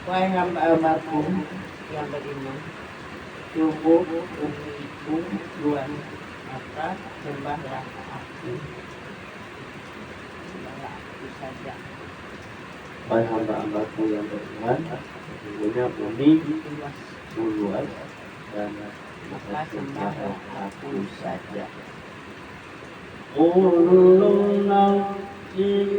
Wahai hamba almarhum yang beriman, tubuh umiku luas, maka sembahlah aku. Sembahlah aku saja. Wahai hamba-hambaku yang beriman, sesungguhnya bumi luas dan maka sembahlah aku saja. Kullu nafsin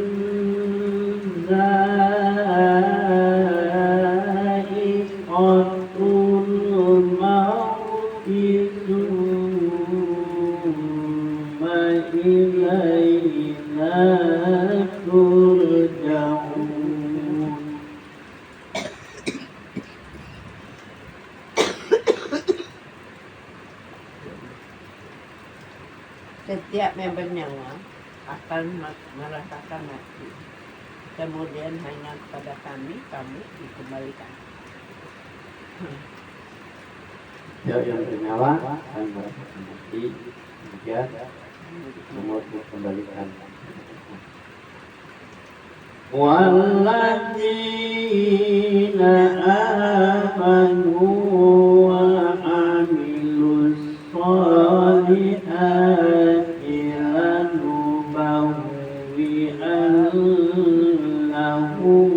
dha'iqatul mauti tsumma ilaina turja'un. Setiap yang bernyawa akan merasakan mati. Kemudian hanya kepada kami kamu dikembalikan. Ya, yang bernyawa akan merasakan mati, kemudian kamu dikembalikan. Walladzina amanu wa amilus sholihati lanubawwi'annahum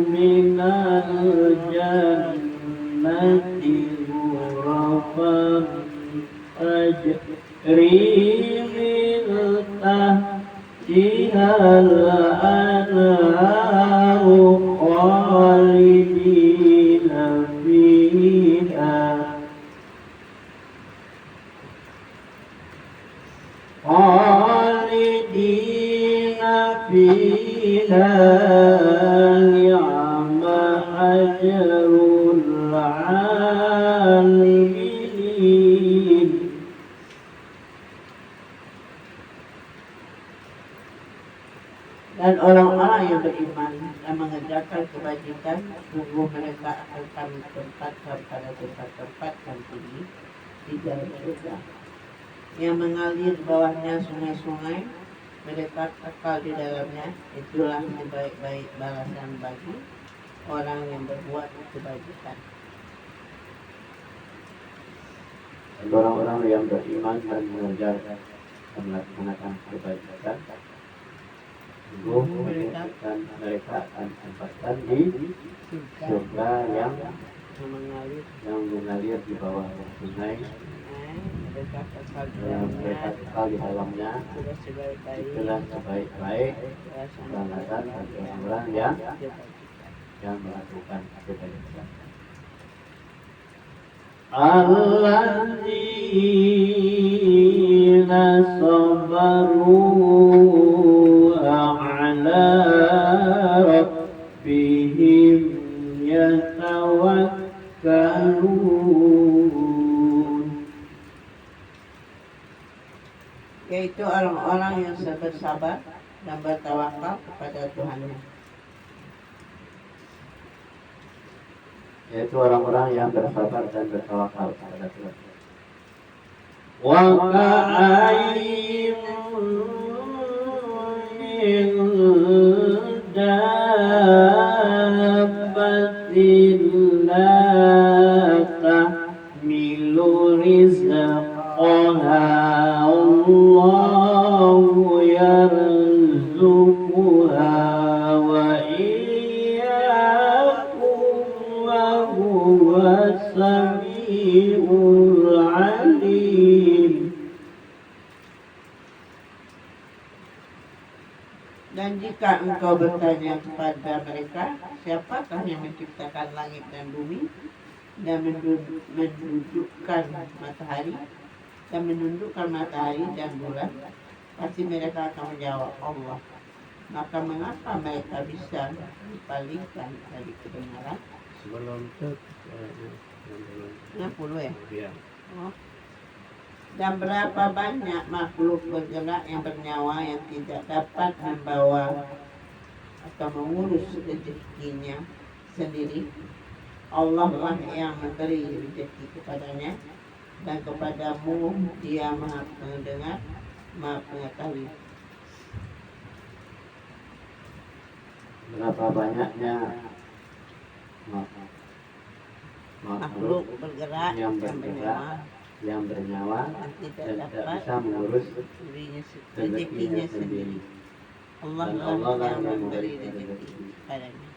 minal jannati ghurafan tajri min tahtihal anharu khalidina fiha ni'ma ajrul 'amilin. Dan orang-orang yang beriman dan mengerjakan kebajikan, sungguh mereka akan kami tempatkan pada tempat-tempat yang tinggi di dalam surga, yang mengalir di bawahnya sungai-sungai. Mereka kekal di dalamnya. Itulah sebaik-baik balasan bagi orang yang berbuat kebajikan. Dan orang-orang yang beriman dan mengerjakan dan melaksanakan kebaikan, sungguh mereka akan tempatkan di surga yang mengalir di bawah sungai. Mereka kekal di dalamnya. Itulah sebaik-baik balasan bagi orang yang melakukan kebaikan. Alladzina sabaru ala rabbihim yatawakkalun, yaitu orang-orang yang bersabar dan bertawakal kepada Tuhannya. Yaitu orang-orang yang bersabar dan bertawakal kepada Tuhan. Wa ka'ayyin min dabbatin la tahmilu rizqaha Allahu yarzuquha Dan jika engkau bertanya kepada mereka, siapakah yang menciptakan langit dan bumi dan mendudukkan matahari dan bulan, pasti mereka akan menjawab Allah. Maka mengapa mereka bisa dipalingkan dari kebenaran? Sebelum itu yang belum 60 ya? ya. Oh. Dan berapa banyak makhluk bergerak yang bernyawa yang tidak dapat membawa atau mengurus rezekinya sendiri. Allah lah yang memberi rezeki kepadanya, dan kepadamu Dia Maha Pendengar, Maha Pengetahui. Berapa banyaknya Makhluk bergerak yang bernyawa yang dan tidak tidak dapat bisa mengurus rezekinya sendiri. Allah dan lah Allah lah yang yang memberi memberi rezeki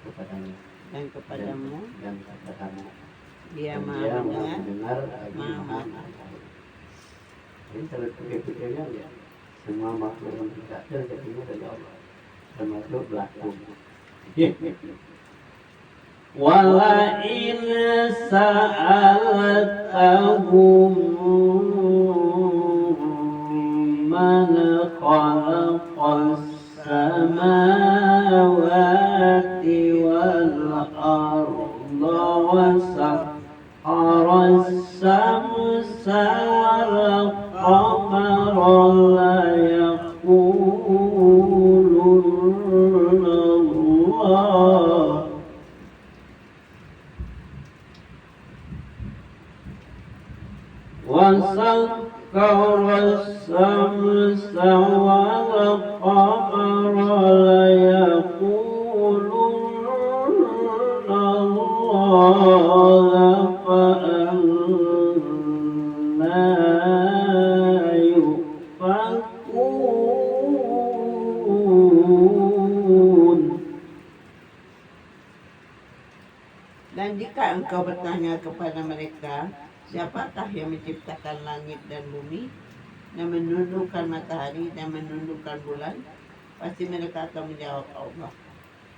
kepadanya dan kepadamu dan kepadamu. Dia Dan Maha Dia Maha Mendengar, mendengar lagi Maha Maha mengetahui. Jadi kalau pikir-pikirnya ya, semua makhluk yang tidak ada rezekinya dari Allah, termasuk belakang. ولئن سألتهم من خلق السماوات والأرض وسخر الشمس والقمر ليقولن الله. وسخر الشمس والقمر ليقولن الله فأنى يؤفكون. Dan jika engkau bertanya kepada mereka, siapakah yang menciptakan langit dan bumi dan menundukkan matahari dan menundukkan bulan, pasti mereka akan menjawab Allah.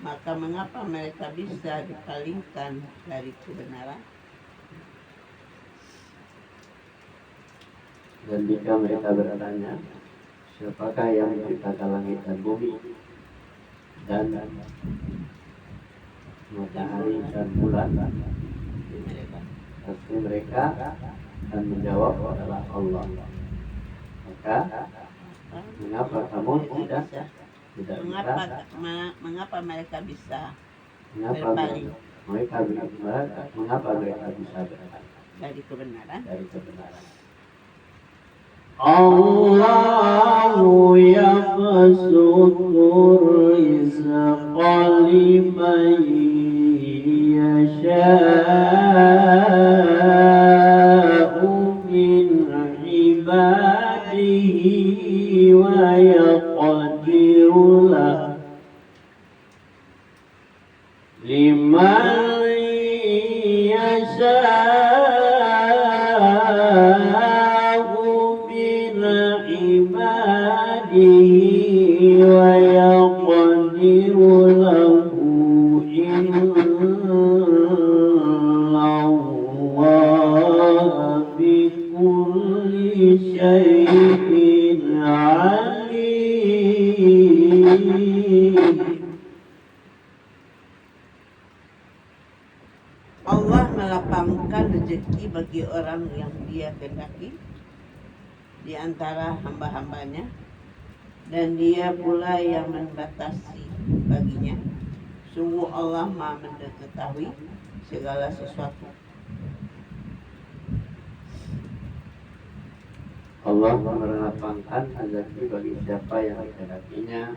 Maka mengapa mereka bisa dipalingkan dari kebenaran? Dan jika mereka bertanya, siapakah yang menciptakan langit dan bumi dan matahari dan bulan, pasti mereka akan menjawab adalah Allah. Maka mengapa kamu tidak bisa? Mengapa mereka bisa Mengapa berpaling mengapa mereka bisa berpaling dari kebenaran? dari kebenaran? Allahu yabsutur rizqa liman yasha'u min ibadihi wa yaqdiru lahu liman yasha'u ويقدر له إن الله بكل شيء عليم. Allah melapangkan rezeki bagi orang yang Dia kehendaki di antara hamba-hambanya, dan Dia pula yang membatasi baginya. Sungguh Allah Maha mengetahui segala sesuatu. Allah melapangkan rezeki bagi siapa yang dikehendakinya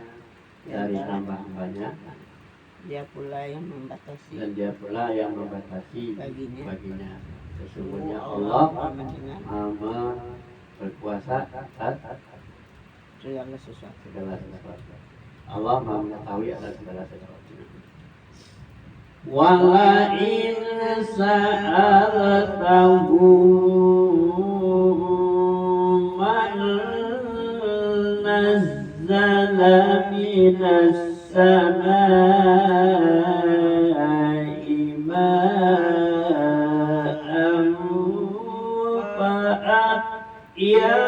dari hamba-hambanya, Dia pula yang membatasi dan Dia pula yang membatasi baginya. Sesungguhnya Allah Maha berkuasa atas segala sesuatu. Allah Maha mengetahui atas segala sesuatu. ولئن سألتهم من نزل أنزل من السماء ماء فأحيا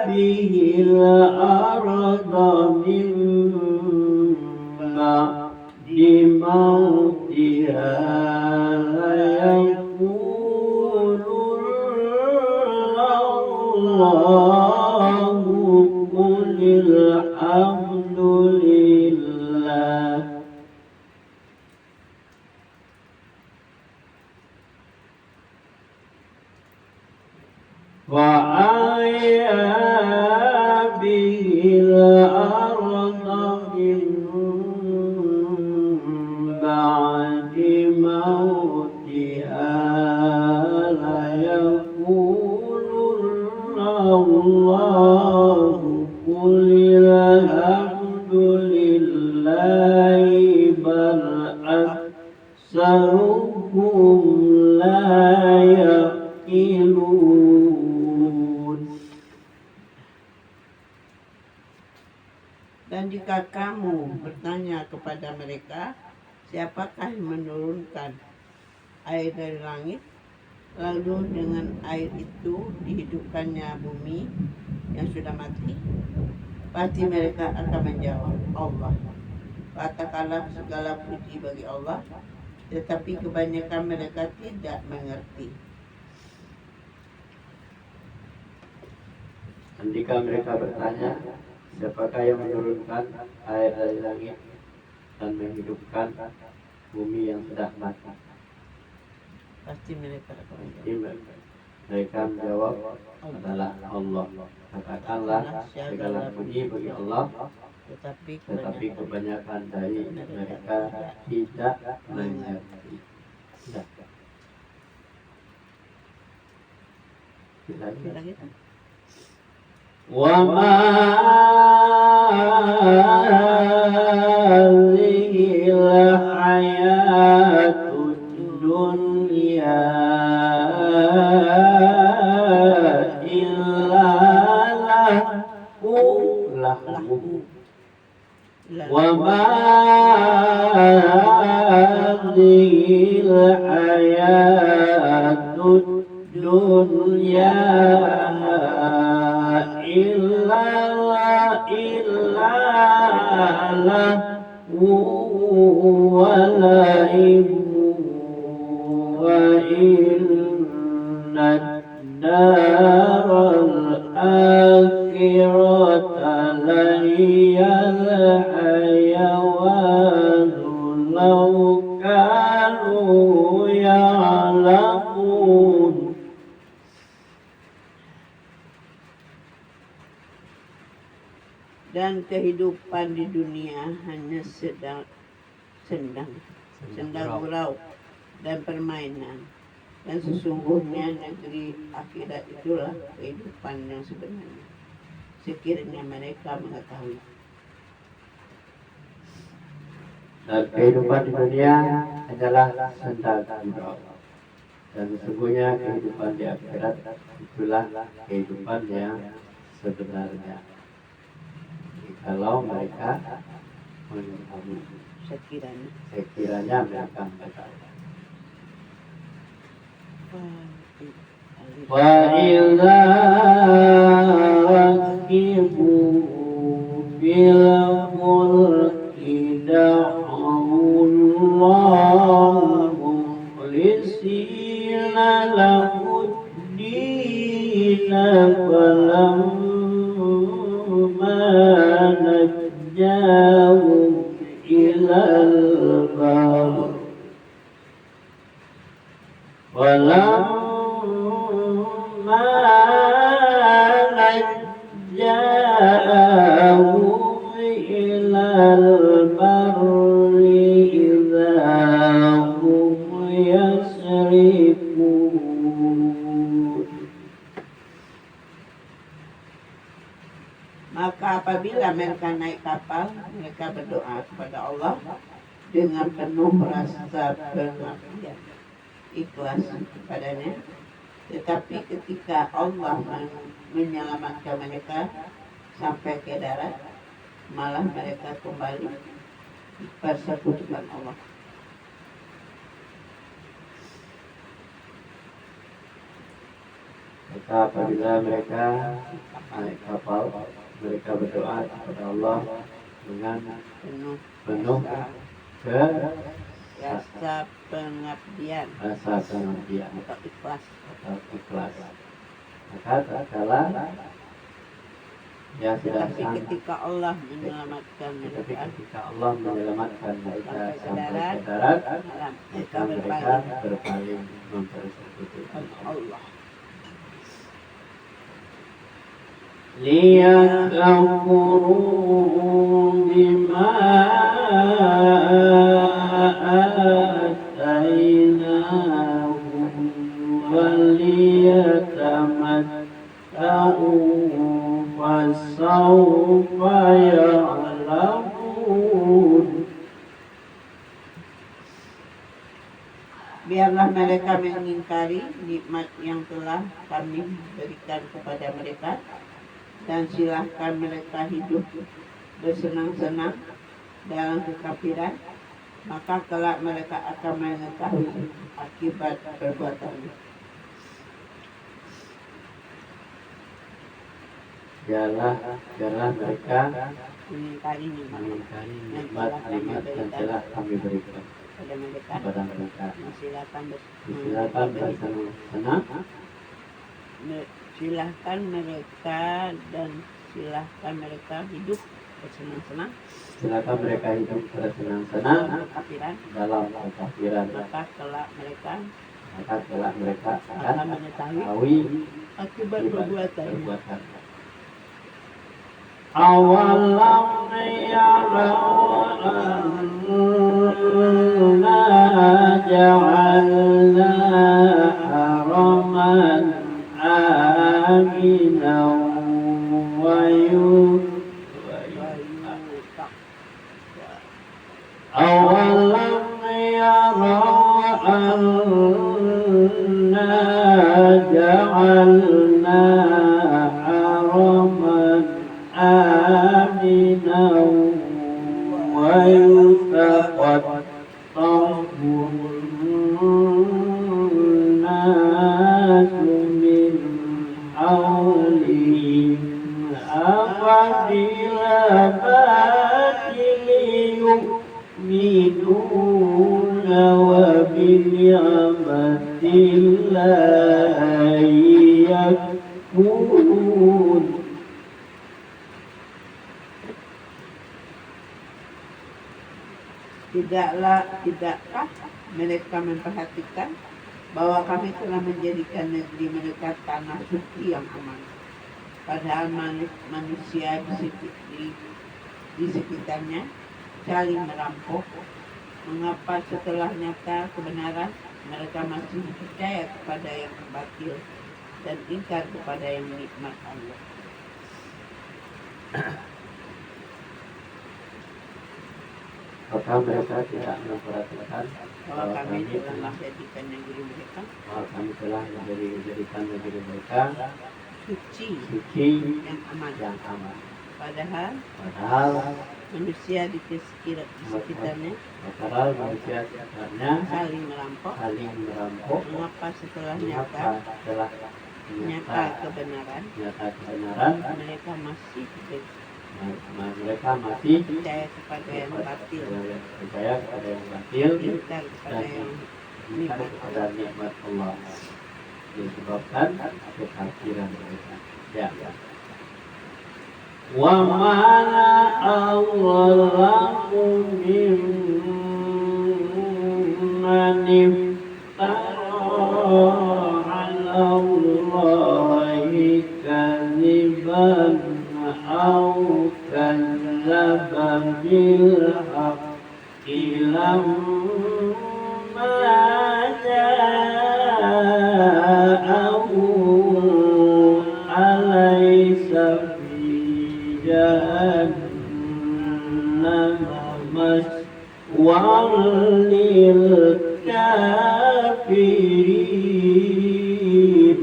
به الأرض من بعد موتها ويقولون الله قل الحمد لله وأحيا به الأرض من بعد موتها ليقولن الله قل الحمد لله بل أكثرهم لا يعقلون. Dan jika kamu bertanya kepada mereka, siapakah yang menurunkan air dari langit, lalu dengan air itu dihidupkannya bumi yang sudah mati? Pasti mereka akan menjawab, Allah. Katakanlah segala puji bagi Allah, tetapi kebanyakan mereka tidak mengerti. Jika mereka bertanya, siapakah yang menurunkan air dari langit dan menghidupkan bumi yang sudah mati? Pasti mereka akan menjawab, Mereka menjawab adalah Allah. Katakanlah segala puji bagi Allah, tetapi kebanyakan dari mereka tidak mengerti. bilang itu. وما هذه الحياة الدنيا إلا لهو وما هذه الحياة الدنيا إلا لهو ولعب وإن الدار الآخرة لهي الحيوان لو كانوا يعلمون. Dan kehidupan di dunia hanya sendang gurau dan permainan. Dan sesungguhnya negeri akhirat itulah kehidupan yang sebenarnya, sekiranya mereka mengetahui. Dan kehidupan di dunia adalah sendang gurau. Dan sesungguhnya kehidupan di akhirat itulah kehidupan yang sebenarnya. Kalau mereka mengetahui, sekiranya mereka mengetahui. وإذا ركبوا في الفلك دعوا الله مخلصين له الدين فلما نجاهم إلى البر ولما نجاهم إلى البر إذا هم يشركون. Maka apabila mereka naik kapal, mereka berdoa kepada Allah dengan penuh rasa pengabdian, ikhlas kepadanya. Tetapi ketika Allah menyelamatkan mereka sampai ke darat, malah mereka kembali persekutukan Allah. Maka apabila mereka naik kapal, mereka berdoa kepada Allah dengan Penuh penuh rasa pengabdian rasa pengabdian atau ikhlas. atau ikhlas. Maka tatkala ya sudah Tapi ketika Allah menyelamatkan Tetapi mereka, ketika Allah menyelamatkan mereka sampai ke darat, darat, malam maka mereka berpaling mempersekutukan Allah. Allah. ليكفروا بما آتيناهم وليتمتعوا فسوف يعلمون. Biarlah mereka mengingkari nikmat yang telah kami berikan kepada mereka, dan silahkan mereka hidup bersenang-senang dalam kekafiran, maka kelak mereka akan mengetahui akibat perbuatannya. Biarlah mereka Mengingkari mengingkari nikmat yang telah kami berikan kepada mereka, kepada mereka. silakan Bersenang-senang silahkan mereka dan silahkan mereka hidup bersenang-senang silakan mereka hidup dalam bersenang-senang kekafiran, dalam kekafiran. maka kelak mereka akan akan mengetahui tahu akibat perbuatannya. perbuatannya. أولم يروا أنا جعلنا حرما آمنا أولم يروا أنا جعلنا حرما آمنا ويتخطف الناس من حولهم أفبالباطل يؤمنون وبنعمة الله يكفرون. Tidakkah mereka memperhatikan bahwa kami telah menjadikan negeri mereka tanah suci yang aman, padahal manusia di sekitarnya saling merampok? Mengapa setelah nyata kebenaran mereka masih percaya kepada yang batil dan ingkar kepada yang nikmat Allah? Maka mereka tidak memperhatikan Bahwa kami telah menjadikan negeri mereka menjadikan negeri mereka suci suci yang aman, padahal manusia di sekitarnya manusia sekitarnya saling merampok. Mengapa setelah nyata kebenaran mereka masih percaya kepada yang batil, ingkar kepada yang nikmat Allah, disebabkan kekafiran mereka. Ya. ومن أظلم ممن افترى على الله كذبا أو كذب بالحق لما جاءه أليس في جهنم مثوى للكافرين.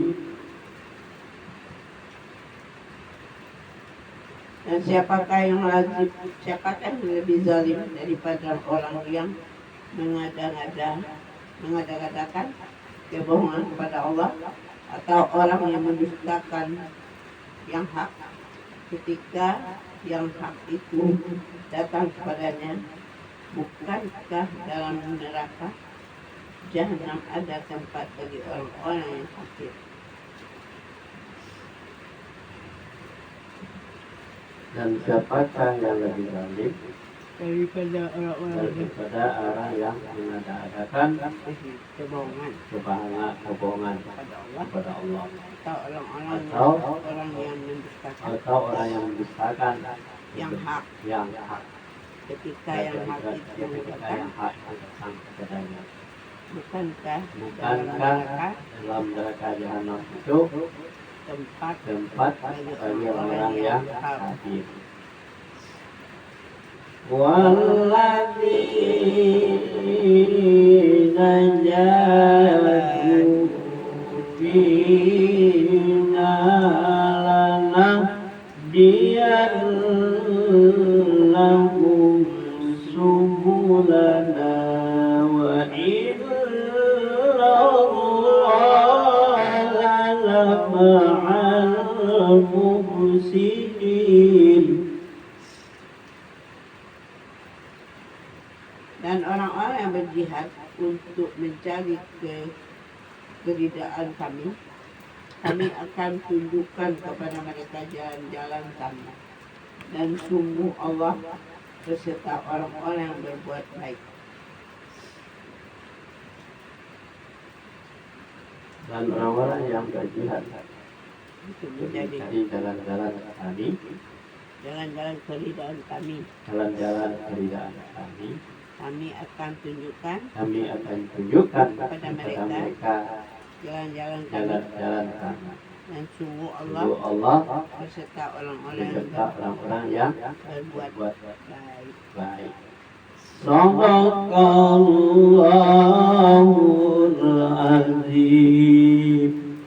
Dan siapakah yang lebih zalim daripada orang yang mengada-ngadakan kebohongan kepada Allah, atau orang yang mendustakan yang hak ketika yang hak itu datang kepadanya. Bukankah dalam neraka Jahanam ada tempat bagi orang-orang yang kafir? Dan siapakah yang lebih zalim Daripada orang-orang daripada orang yang mengada-adakan kebohongan kebohongan kepada Allah, kepada Allah, atau orang yang mendustakan atau orang yang mendustakan yang hak ketika yang hak itu ketika yang hak itu datang kepadanya. bukankah Bukankah dalam neraka Jahanam itu tempat bagi orang-orang yang kafir? والذين جاهدوا فينا لنهدينهم سبلنا وإن الله لمع المحسنين. Dan orang-orang yang berjihad untuk mencari keridaan kami akan tunjukkan kepada mereka jalan-jalan kami. Dan sungguh Allah beserta orang-orang yang berbuat baik. Dan orang-orang yang berjihad Untuk menjadi mencari jalan-jalan kami, jalan-jalan keridaan kami, jalan-jalan keridaan kami, kami akan tunjukkan tunjukkan kepada mereka jalan-jalan kami. jalan-jalan kami. Dan sungguh Sungguh Allah Allah beserta orang-orang beserta orang-orang yang berbuat berbuat baik. baik. Sadaqallahul azim.